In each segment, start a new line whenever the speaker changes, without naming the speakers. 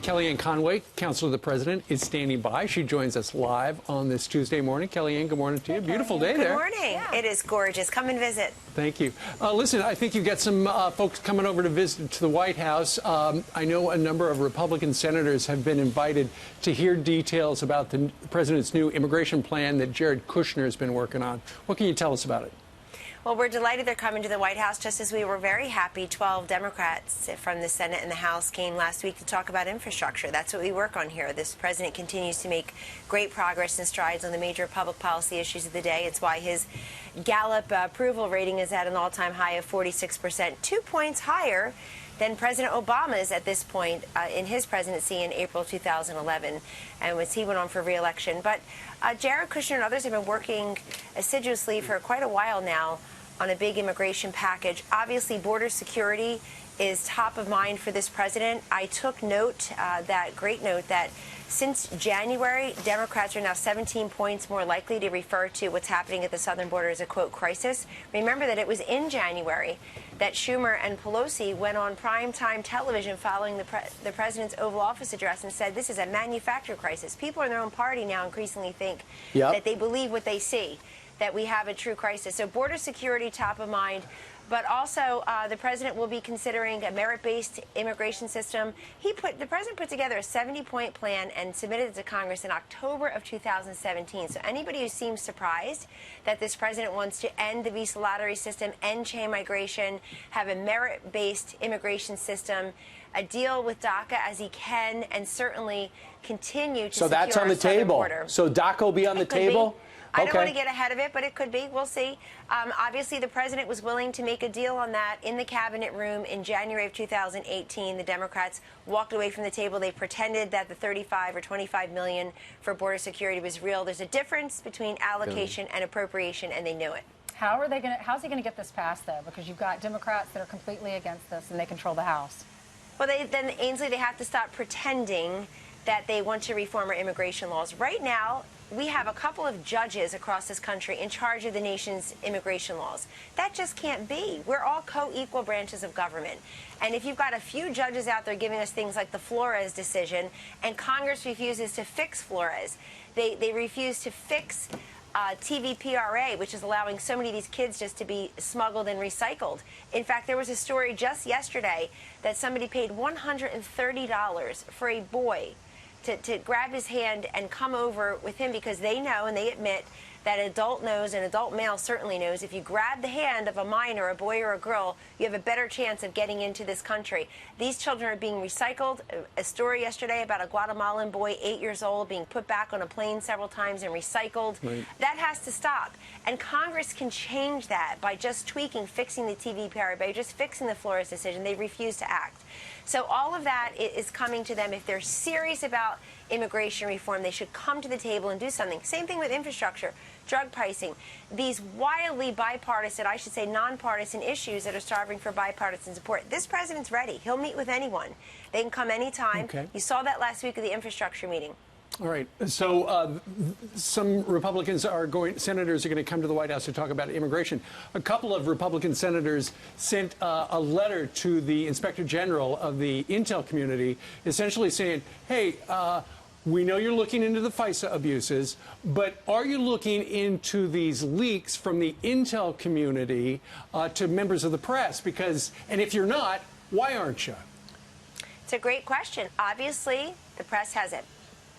Kellyanne Conway, Counselor of the President, is standing by. She joins us live on this Tuesday morning. Kellyanne, good morning to you. Beautiful day there.
Good morning. Yeah. It is gorgeous. Come and visit.
Thank you. Listen, I think you've got some folks coming over to visit to the White House. I know a number of Republican senators have been invited to hear details about the president's new immigration plan that Jared Kushner has been working on. What can you tell us about it?
Well, we're delighted they're coming to the White House, just as we were very happy 12 Democrats from the Senate and the House came last week to talk about infrastructure. That's what we work on here. This president continues to make great progress and strides on the major public policy issues of the day. It's why his Gallup approval rating is at an all-time high of 46%, 2 points higher than President Obama's at this point in his presidency in April 2011, and as he went on for re-election. But Jared Kushner and others have been working assiduously for quite a while now on a big immigration package. Obviously, border security is top of mind for this president. I took note, great note, that since January, Democrats are now 17 points more likely to refer to what's happening at the southern border as a, quote, crisis. Remember that it was in January that Schumer and Pelosi went on primetime television following the president's Oval Office address and said this is a manufactured crisis. People in their own party now increasingly think that they believe what they see, that we have a true crisis. So border security top of mind. But also, the president will be considering a merit-based immigration system. The president put together a 70-point plan and submitted it to Congress in October of 2017. So anybody who seems surprised that this president wants to end the visa lottery system, end chain migration, have a merit-based immigration system, a deal with DACA as he can, and certainly continue to secure our southern border.
So that's on the table. So DACA will be on the table?
I don't want to get ahead of it, but it could be. We'll see. Obviously, the president was willing to make a deal on that in the cabinet room in January of 2018. The Democrats walked away from the table. They pretended that the 35 or 25 million for border security was real. There's a difference between allocation and appropriation, and they knew it.
How's he going to get this passed, though? Because you've got Democrats that are completely against this, and they control the House.
Well, Ainsley, they have to stop pretending that they want to reform our immigration laws. Right now, we have a couple of judges across this country in charge of the nation's immigration laws. That just can't be. We're all co-equal branches of government. And if you've got a few judges out there giving us things like the Flores decision, and Congress refuses to fix Flores, they refuse to fix TVPRA, which is allowing so many of these kids just to be smuggled and recycled. In fact, there was a story just yesterday that somebody paid $130 for a boy to grab his hand and come over with him because they know and they admit that an adult knows, an adult male certainly knows, if you grab the hand of a minor, a boy or a girl, you have a better chance of getting into this country. These children are being recycled. A story yesterday about a Guatemalan boy, 8 years old, being put back on a plane several times and recycled. Right. That has to stop. And Congress can change that by just tweaking, fixing the TVPRA, by just fixing the Flores decision. They refuse to act. So all of that is coming to them. If they're serious about immigration reform, they should come to the table and do something. Same thing with infrastructure, drug pricing, these wildly bipartisan, I should say nonpartisan issues that are starving for bipartisan support. This president's ready. He'll meet with anyone. They can come anytime. Okay. You saw that last week at the infrastructure meeting.
All right. So some senators are going to come to the White House to talk about immigration. A couple of Republican senators sent a letter to the Inspector General of the intel community, essentially saying, hey, we know you're looking into the FISA abuses, but are you looking into these leaks from the intel community to members of the press? And if you're not, why aren't you?
It's a great question. Obviously, the press has it.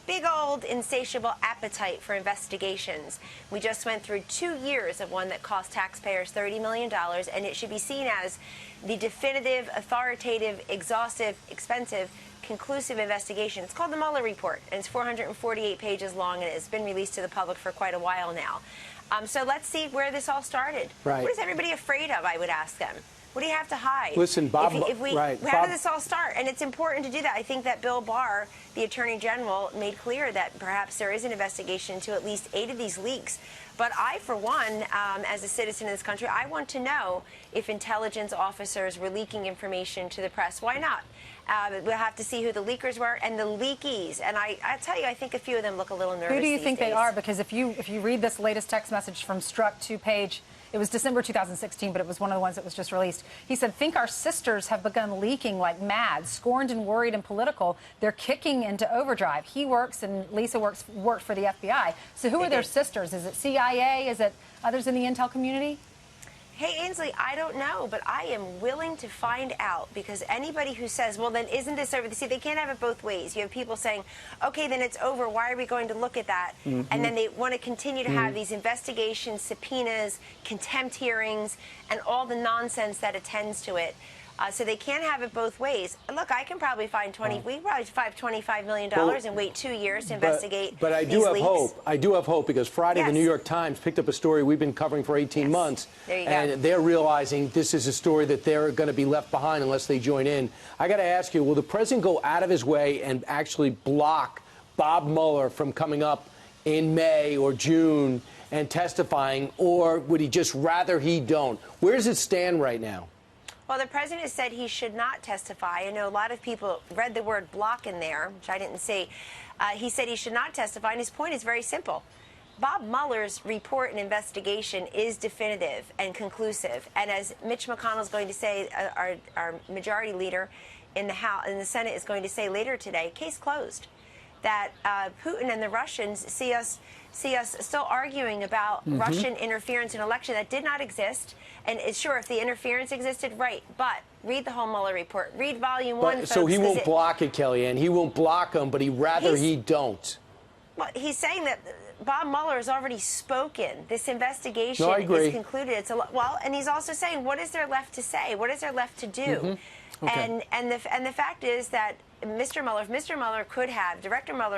Big old insatiable appetite for investigations. We just went through 2 years of one that cost taxpayers $30 million, and it should be seen as the definitive, authoritative, exhaustive, expensive, conclusive investigation. It's called the Mueller Report, and it's 448 pages long, and it's been released to the public for quite a while now. So let's see where this all started.
Right.
What is everybody afraid of, I would ask them? What do you have to hide?
Listen, Bob,
how did this all start? And it's important to do that. I think that Bill Barr, the Attorney General, made clear that perhaps there is an investigation into at least 8 of these leaks. But I, for one, as a citizen of this country, I want to know if intelligence officers were leaking information to the press. Why not? We'll have to see who the leakers were and the leakies. And I tell you, I think a few of them look a little nervous.
Who do you think
these
they are? Because if you read this latest text message from Strzok, 2-page, It was December 2016, but it was one of the ones that was just released. He said, think our sisters have begun leaking like mad, scorned and worried and political. They're kicking into overdrive. He works and Lisa worked for the FBI. So who are their sisters? Is it CIA? Is it others in the intel community?
Hey, Ainsley, I don't know, but I am willing to find out, because anybody who says, well, then isn't this over? See, they can't have it both ways. You have people saying, okay, then it's over. Why are we going to look at that? And then they want to continue to have these investigations, subpoenas, contempt hearings, and all the nonsense that attends to it. So they can't have it both ways. Look, I can probably find we probably find $25 million and wait 2 years to investigate.
But I do have
leaks.
hope. I do have hope, because Friday
Yes.
the New York Times picked up a story we've been covering for 18 months.
There you go.
And they're realizing this is a story that they're going to be left behind unless they join in. I got to ask you, will the president go out of his way and actually block Bob Mueller from coming up in May or June and testifying, or would he just rather he don't? Where does it stand right now?
Well, the president has said he should not testify. I know a lot of people read the word block in there, which I didn't see. He said he should not testify, and his point is very simple. Bob Mueller's report and investigation is definitive and conclusive. And as Mitch McConnell is going to say, our majority leader in the House, in the Senate is going to say later today, case closed. That Putin and the Russians see us still arguing about Russian interference in an election that did not exist. And it's sure, if the interference existed, right. But read the whole Mueller report. Read volume 1, folks.
So he won't block it, Kellyanne. He won't block him, but he'd rather he don't.
Well, he's saying that Bob Mueller has already spoken. This investigation is concluded. It's well, and he's also saying, what is there left to say? What is there left to do? Okay. And the fact is that Director Mueller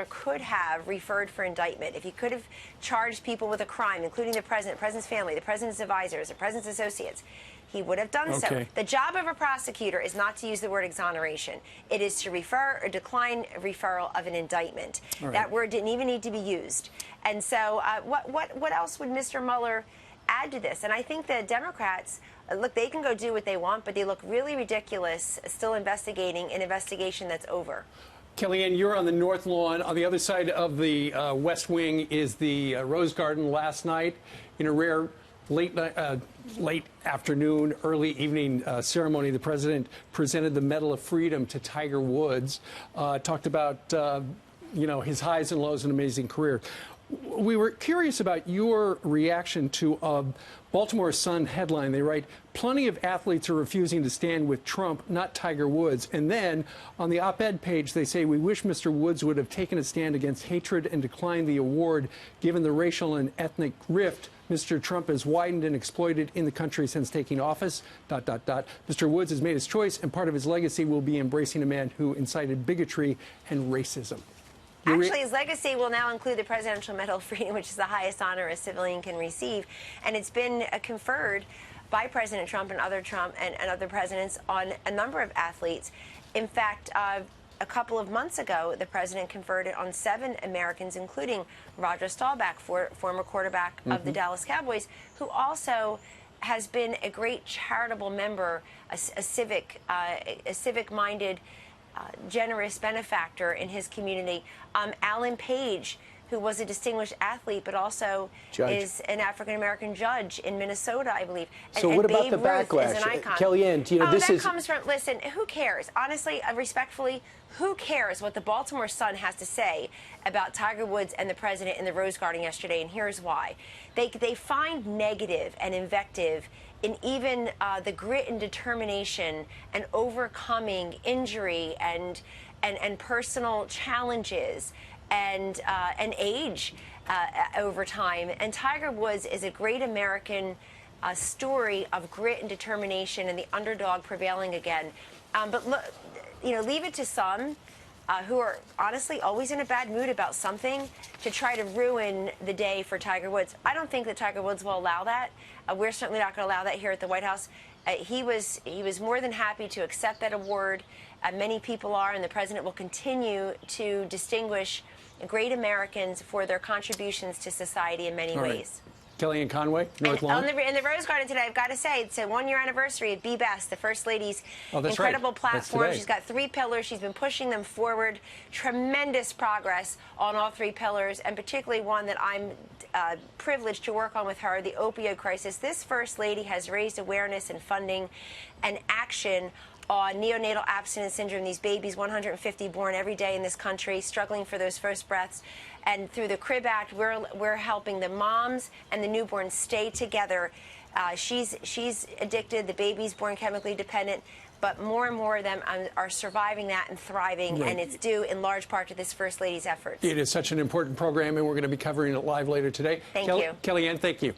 could have referred for indictment. If he could have charged people with a crime, including the president's family, the president's advisors, the president's associates, he would have done so. The job of a prosecutor is not to use the word exoneration. It is to refer or decline referral of an indictment. Right. That word didn't even need to be used. And so what else would Mr. Mueller add to this? And I think the Democrats, look, they can go do what they want, but they look really ridiculous still investigating an investigation that's over.
Kellyanne, you're on the North Lawn. On the other side of the West Wing is the Rose Garden. Last night, in a rare late afternoon, early evening ceremony, the president presented the Medal of Freedom to Tiger Woods, talked about his highs and lows, an amazing career. We were curious about your reaction to a Baltimore Sun headline. They write, plenty of athletes are refusing to stand with Trump, not Tiger Woods. And then on the op-ed page, they say, we wish Mr. Woods would have taken a stand against hatred and declined the award, given the racial and ethnic rift Mr. Trump has widened and exploited in the country since taking office, ... Mr. Woods has made his choice, and part of his legacy will be embracing a man who incited bigotry and racism.
Actually, his legacy will now include the Presidential Medal of Freedom, which is the highest honor a civilian can receive. And it's been conferred by President Trump and other presidents on a number of athletes. In fact, a couple of months ago, the president conferred it on 7 Americans, including Roger Staubach, former quarterback of the Dallas Cowboys, who also has been a great charitable member, a civic-minded, generous benefactor in his community. Alan Page, who was a distinguished athlete, but also is an African-American judge in Minnesota, I believe.
So what about the backlash?
Is an icon.
Kellyanne, this
comes from, listen, who cares? Honestly, respectfully, who cares what the Baltimore Sun has to say about Tiger Woods and the president in the Rose Garden yesterday? And here's why. They find negative and invective in even the grit and determination and overcoming injury and personal challenges and age over time. And Tiger Woods is a great American story of grit and determination and the underdog prevailing again. But look, leave it to some who are honestly always in a bad mood about something to try to ruin the day for Tiger Woods. I don't think that Tiger Woods will allow that. We're certainly not going to allow that here at the White House. He was more than happy to accept that award. Many people are, and the president will continue to distinguish great Americans for their contributions to society in many ways.
Kellyanne Conway, North Lawn.
In the Rose Garden today, I've got to say, it's a one-year anniversary of Be Best, the First Lady's incredible platform. She's got 3 pillars. She's been pushing them forward. Tremendous progress on all 3 pillars, and particularly one that I'm privileged to work on with her, the opioid crisis. This First Lady has raised awareness and funding and action on neonatal abstinence syndrome, these babies, 150 born every day in this country, struggling for those first breaths. And through the Crib Act, we're helping the moms and the newborns stay together. She's addicted, the baby's born chemically dependent, but more and more of them are surviving that and thriving, and it's due in large part to this First Lady's efforts.
It is such an important program, and we're going to be covering it live later today.
Thank you.
Kellyanne, thank you.